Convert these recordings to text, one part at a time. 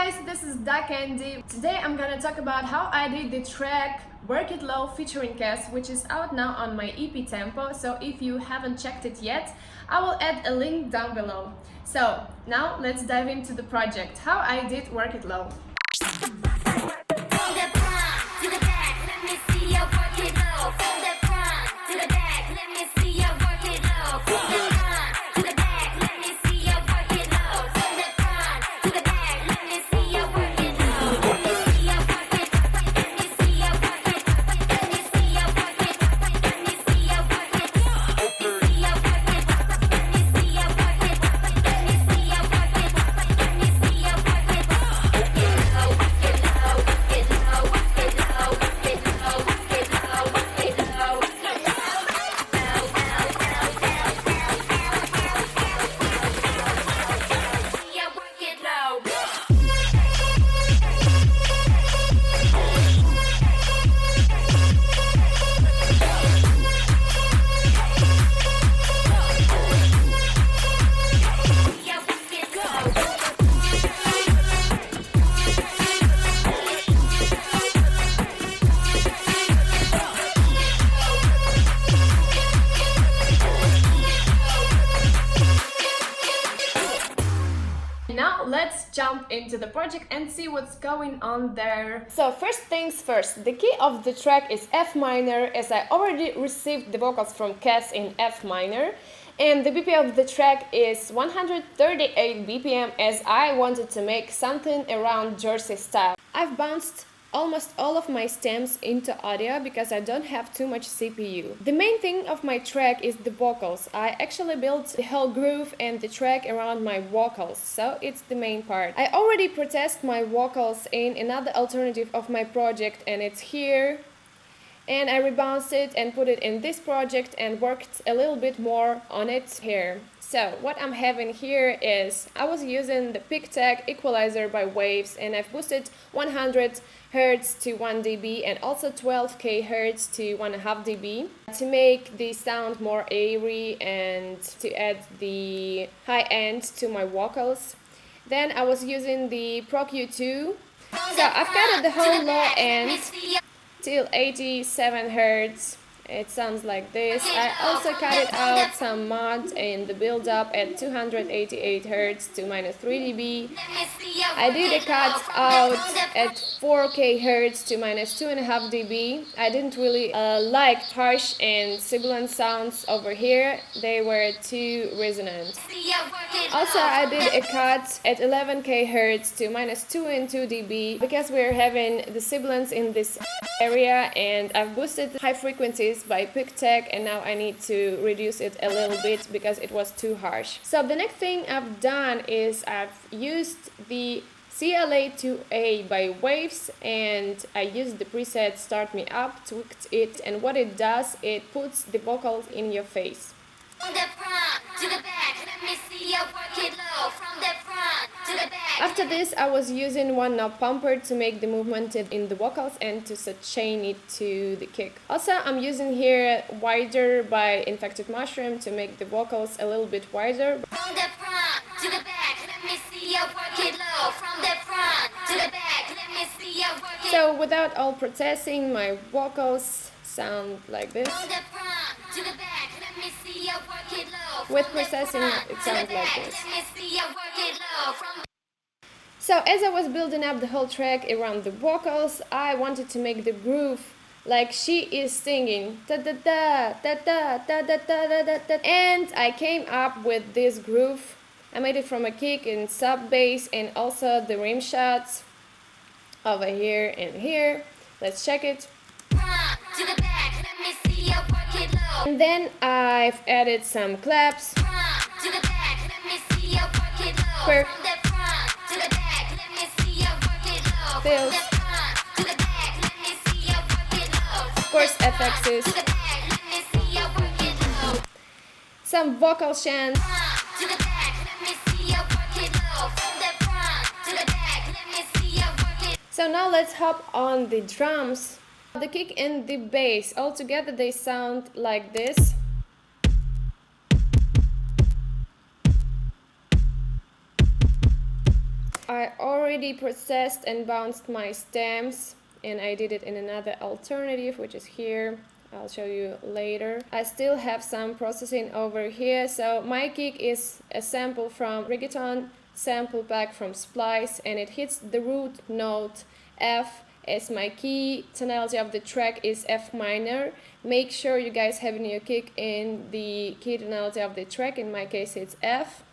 guys, this is Da Candy. Today I'm gonna talk about how I did the track Work It Low featuring Cass, which is out now on my EP Tempo. So if you haven't checked it yet, I will add a link down below. So now let's dive into the project, how I did Work It Low. Now let's jump into the project and see what's going on there. So first things first, the key of the track is F minor, as I already received the vocals from Cass in F minor, and the BPM of the track is 138 BPM, as I wanted to make something around Jersey style. I've bounced almost all of my stems into audio because I don't have too much CPU. The main thing of my track is the vocals. I actually built the whole groove and the track around my vocals, so it's the main part. I already processed my vocals in another alternative of my project, and it's here. And I rebounced it and put it in this project and worked a little bit more on it here. So what I'm having here is, I was using the pick tag equalizer by Waves, and I've boosted 100 Hz to 1 dB and also 12k Hz to 1.5 dB to make the sound more airy and to add the high end to my vocals. Then I was using the Pro Q2, so I've cut the whole low end till 87 Hz. It sounds like this. I also cut it out some mod in the build up at 288 Hz to -3 dB. I did a cut out at 4k Hz to -2.5 dB. I didn't really like harsh and sibilant sounds over here. They were too resonant. Also, I did a cut at 11k Hz to -2.2 dB because we're having the sibilants in this area, and I've boosted high frequencies by pick tag, and now I need to reduce it a little bit because it was too harsh. So the next thing I've done is I've used the CLA2A by Waves, and I used the preset Start Me Up, tweaked it, and what it does, it puts the vocals in your face. From the front to the back, let me see you work it low. From the front to the back. After this, I was using one knob pumper to make the movement in the vocals and to chain it to the kick. Also, I'm using here Wider by Infected Mushroom to make the vocals a little bit wider. From the front to the back, let me see you work it low. From the front to the back, let me see you work it. So without all processing, my vocals sound like this. From the front to the back, let me see you work it low. With processing, it sounds like this. So as I was building up the whole track around the vocals, I wanted to make the groove like she is singing, da da da da da da da da da da, and I came up with this groove. I made it from a kick and sub bass, and also the rim shots over here and here. Let's check it. And then I've added some claps, perk, fills, of course FXs, some vocal chants. So now let's hop on the drums. The kick and the bass, all together they sound like this. I already processed and bounced my stems, and I did it in another alternative, which is here. I'll show you later. I still have some processing over here. So my kick is a sample from Reggaeton sample pack from Splice, and it hits the root note F as my key. Tonality of the track is F minor. Make sure you guys have your kick in the key tonality of the track. In my case, it's F.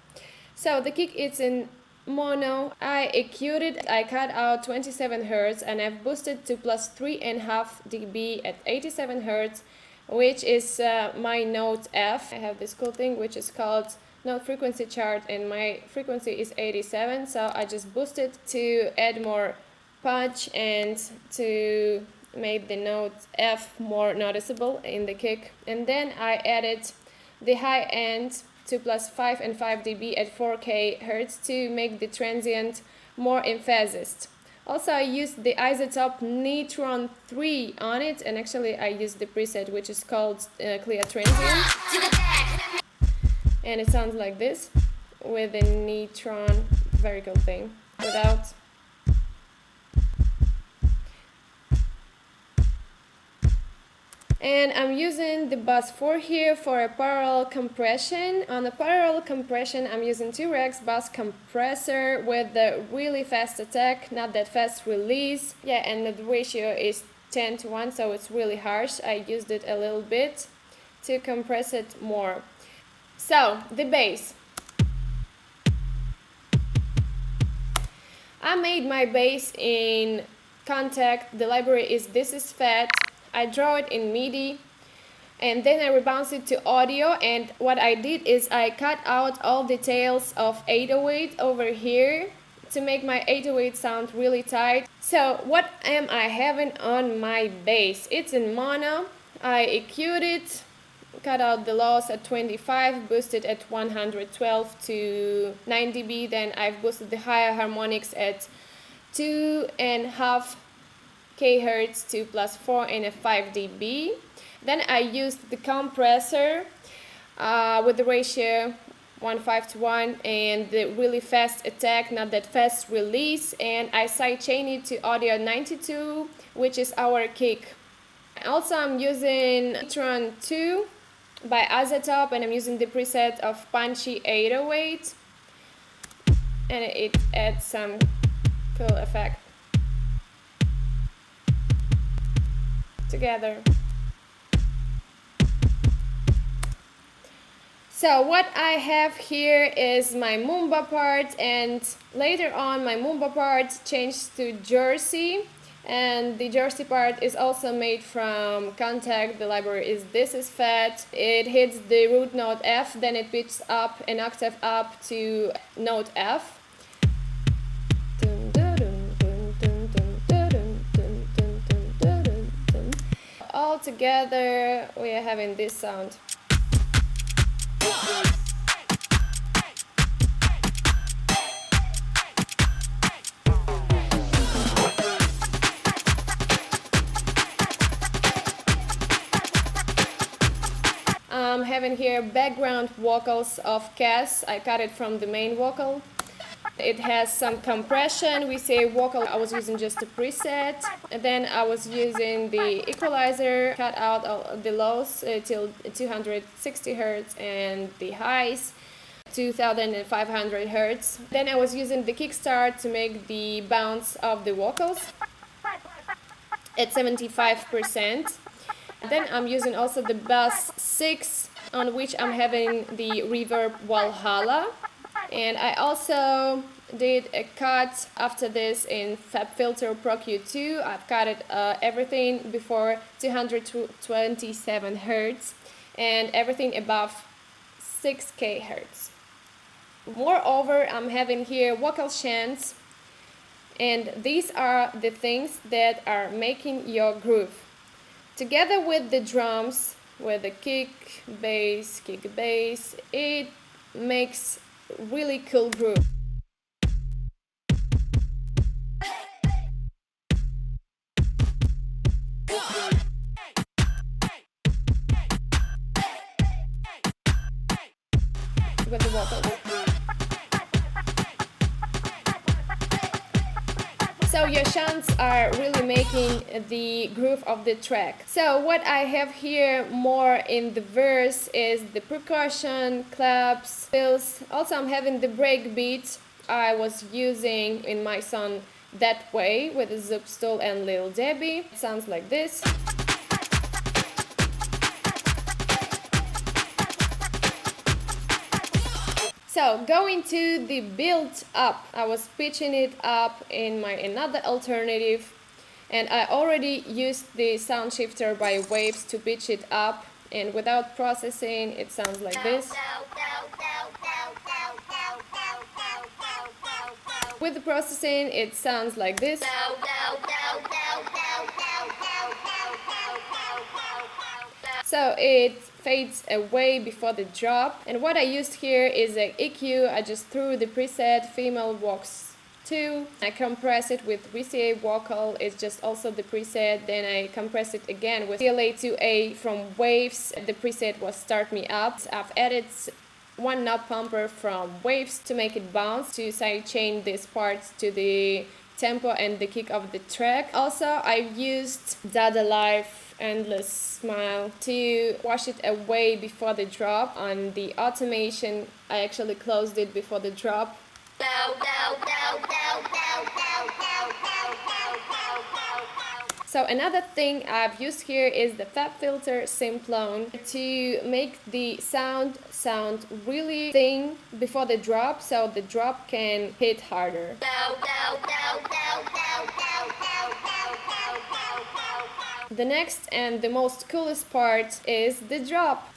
So the kick is in mono. I EQ'd it. I cut out 27 Hz and I've boosted to plus 3.5 dB at 87 Hz, which is my note F. I have this cool thing which is called note frequency chart, and my frequency is 87, so I just boosted to add more punch and to make the note F more noticeable in the kick. And then I added the high end to plus 5.5 dB at 4K Hertz to make the transient more emphasized. Also, I used the isotope Neutron 3 on it, and actually I used the preset which is called Clear Transient. And it sounds like this with the Neutron, very cool thing, without. And I'm using the bus 4 here for a parallel compression. On the parallel compression, I'm using 2Rex bus compressor with the really fast attack, not that fast release. Yeah, and the ratio is 10:1, so it's really harsh. I used it a little bit to compress it more. So, the bass. I made my bass in Contact. The library is This Is Fat. I draw it in MIDI, and then I rebounce it to audio, and what I did is I cut out all the tails of 808 over here to make my 808 sound really tight. So what am I having on my bass? It's in mono. I EQ'd it, cut out the loss at 25, boosted at 112 to 9 dB, then I've boosted the higher harmonics at 2.5 kHz to plus 4.5 dB. Then I used the compressor with the ratio 1:5 and the really fast attack, not that fast release, and I sidechain it to audio 92, which is our kick. Also, I'm using Neutron 2 by Isotope, and I'm using the preset of Punchy 808, and it adds some cool effect together. So what I have here is my Moomba part, and later on my Moomba part changed to Jersey, and the Jersey part is also made from Contact. The library is This Is Fat. It hits the root note F, then it pitches up an octave up to note F. All together we are having this sound. I'm having here background vocals of Cass. I cut it from the main vocal. It has some compression. We say vocal, I was using just a preset. And then I was using the equalizer, cut out all the lows till 260 Hz and the highs 2500 Hz. Then I was using the kickstart to make the bounce of the vocals at 75%. Then I'm using also the bass 6, on which I'm having the reverb Valhalla. And I also did a cut after this in FabFilter Pro Q2. I've cut it everything before 227 Hz and everything above 6K Hz. Moreover, I'm having here vocal chants, and these are the things that are making your groove. Together with the drums, with the kick, bass, it makes really cool groove. With the vocal. So your shunts are really making the groove of the track. So what I have here more in the verse is the percussion, claps, fills. Also I'm having the break beat I was using in my song That Way with the Zupstool and Lil Debbie. It sounds like this. So going to the build up, I was pitching it up in my another alternative, and I already used the sound shifter by waves to pitch it up, and without processing it sounds like this. With the processing it sounds like this. So it fades away before the drop, and what I used here is an EQ. I just threw the preset female vox 2. I compress it with VCA vocal, it's just also the preset. Then I compress it again with CLA 2A from Waves. The preset was Start Me Up. I've added one knob pumper from Waves to make it bounce, to sidechain these parts to the tempo and the kick of the track. Also I've used Dada Life Endless Smile to wash it away before the drop. On the automation I actually closed it before the drop. So another thing I've used here is the Fab Filter Simplone to make the sound really thin before the drop, so the drop can hit harder. The next and the most coolest part is the drop.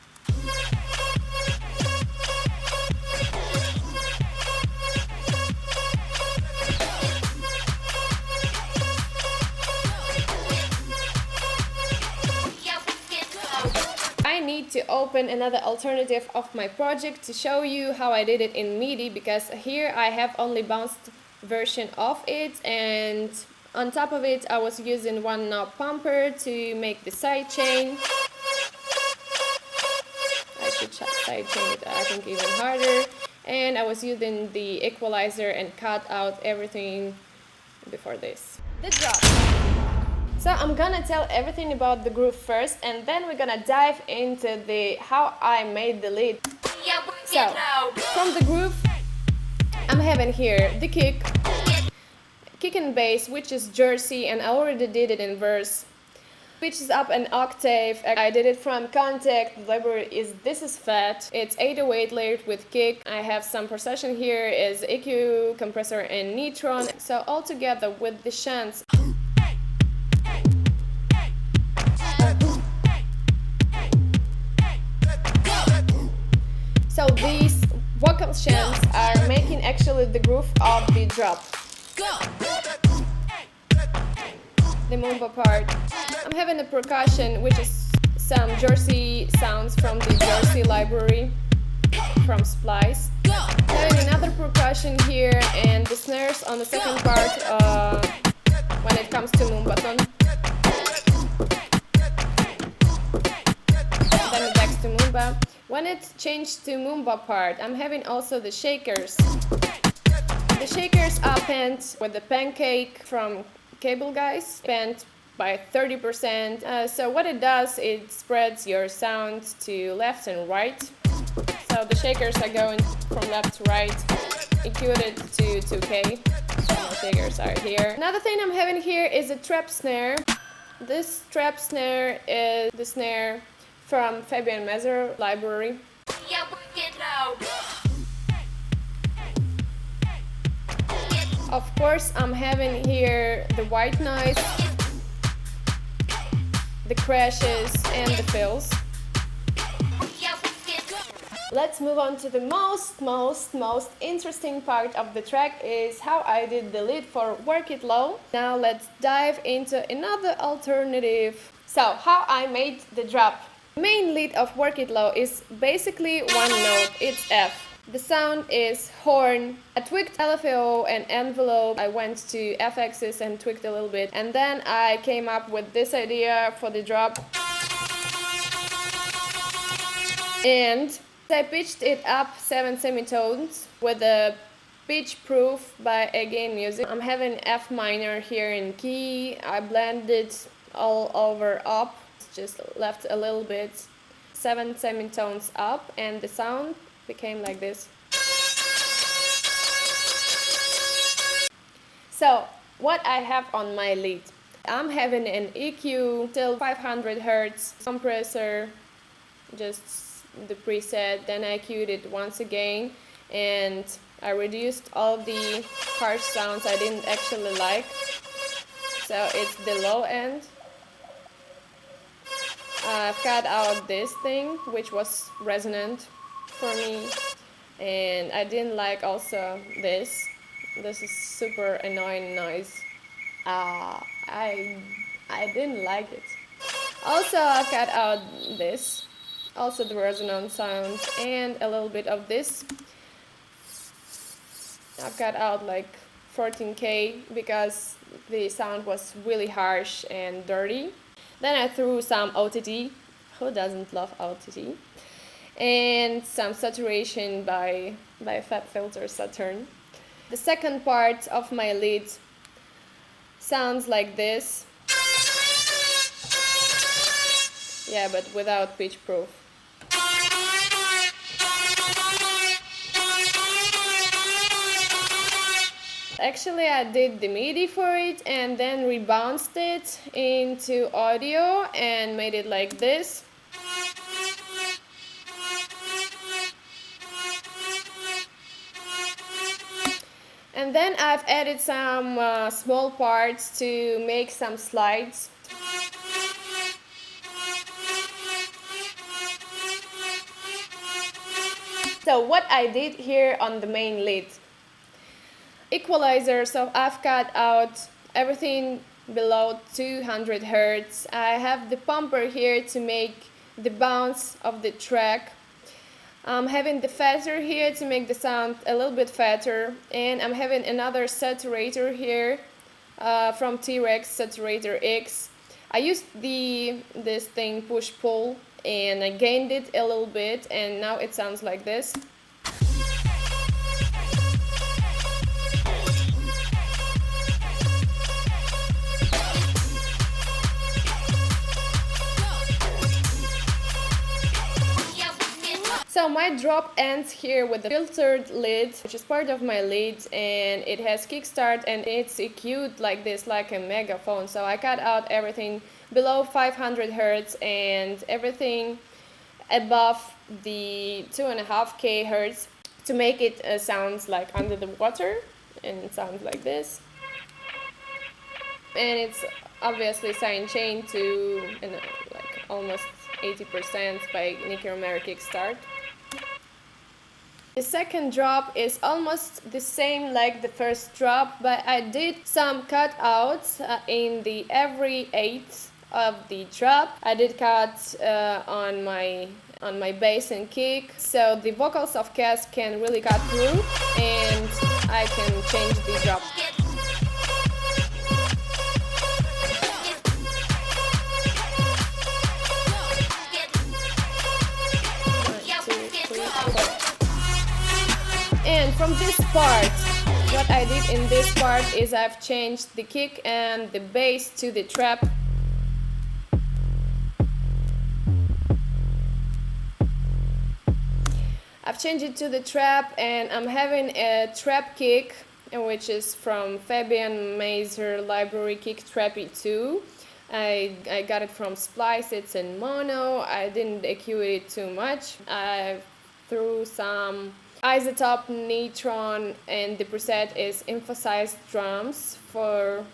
I need to open another alternative of my project to show you how I did it in MIDI, because here I have only bounced version of it, and on top of it I was using one knob pumper to make the sidechain. I should sidechain it, I think, even harder. And I was using the equalizer and cut out everything before this. The drop. So I'm gonna tell everything about the groove first, and then we're gonna dive into the how I made the lead. So from the groove I'm having here the kick and bass, which is Jersey, and I already did it in verse. Pitches up an octave. I did it from Contact. The library is This Is Fat. It's 808 layered with kick. I have some procession here is EQ, compressor and neutron. So all together with the shunts. So these vocal shunts are making actually the groove of the drop. The Mumba part. I'm having a percussion, which is some Jersey sounds from the Jersey library from Splice. Having another percussion here, and the snares on the second part when it comes to Mumbaton. Then back to Mumba. When it changed to Mumba part, I'm having also the shakers. The shakers are pent with the pancake from Cable Guys, pent by 30%. So what it does, it spreads your sound to left and right. So the shakers are going from left to right, EQ'd it to 2K. So my shakers are here. Another thing I'm having here is a trap snare. This trap snare is the snare from Fabian Mezer library. Of course, I'm having here the white noise, the crashes and the fills. Let's move on to the most interesting part of the track, is how I did the lead for Work It Low. Now let's dive into another alternative. So how I made the drop. The main lead of Work It Low is basically one note, it's F. The sound is horn. I tweaked LFO and envelope. I went to FXs and tweaked a little bit, and then I came up with this idea for the drop. And I pitched it up 7 semitones with a Pitch Proof by Again Music. I'm having F minor here in key. I blended all over up, just left a little bit 7 semitones up, and the sound became like this. So what I have on my lead, I'm having an EQ till 500 hertz compressor, just the preset. Then I EQ'd it once again, and I reduced all the harsh sounds I didn't actually like. So it's the low end. I've cut out this thing, which was resonant for me, and I didn't like also this. This is super annoying noise. I didn't like it. Also, I've cut out this, also the resonant sounds, and a little bit of this. I've cut out like 14K because the sound was really harsh and dirty. Then I threw some OTT. Who doesn't love OTT? And some saturation by FabFilter Saturn. The second part of my lead sounds like this. Yeah, but without pitch proof. Actually, I did the MIDI for it and then rebounced it into audio and made it like this. And then I've added some small parts to make some slides. So what I did here on the main lead, equalizer, so I've cut out everything below 200 hertz. I have the pumper here to make the bounce of the track. I'm having the fader here to make the sound a little bit fatter, and I'm having another saturator here from T-Rex Saturator X. I used this thing push-pull and I gained it a little bit, and now it sounds like this. So my drop ends here with the filtered lead, which is part of my lead, and it has kickstart and it's EQ'd like this, like a megaphone. So I cut out everything below 500 hertz and everything above the 2.5K hertz to make it sounds like under the water, and it sounds like this. And it's obviously sidechained to like almost 80% by Nicky Romero kickstart. The second drop is almost the same like the first drop, but I did some cutouts in the every eighth of the drop. I did cut on my bass and kick, so the vocals of Cass can really cut through, and I can change the drop. And from this part, what I did in this part is I've changed the kick and the bass to the trap. I've changed it to the trap, and I'm having a trap kick, which is from Fabian Mazer Library Kick Trappy 2. I got it from Splice, it's in mono. I didn't EQ it too much. I threw some isotope neutron, and the preset is emphasized drums for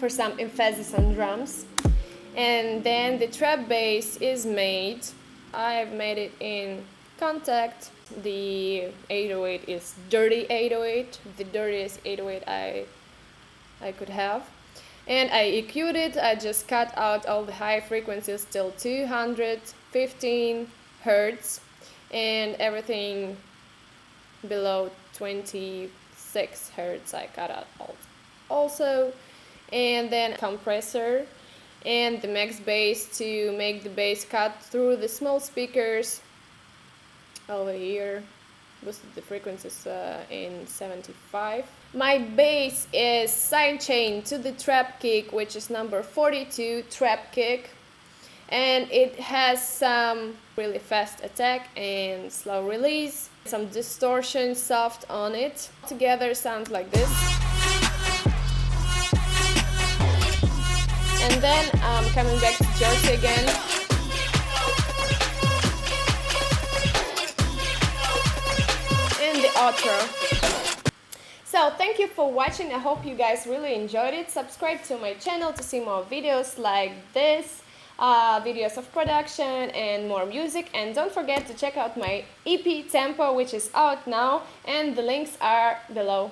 some emphasis on drums. And then the trap bass is made. I've made it in Contact. The 808 is dirty 808, the dirtiest 808 I could have. And I EQ'd it. I just cut out all the high frequencies till 215 hertz, and everything below 26 hertz I cut out also. And then compressor and the max bass to make the bass cut through the small speakers. over here, boosted the frequencies in 75. My bass is sidechain to the trap kick, which is number 42 trap kick, and it has some really fast attack and slow release, some distortion soft on it. Together sounds like this. And then coming back to Jersey again. And the outro. So thank you for watching. I hope you guys really enjoyed it. Subscribe to my channel to see more videos like this, videos of production and more music. And don't forget to check out my EP Tempo, which is out now, and the links are below.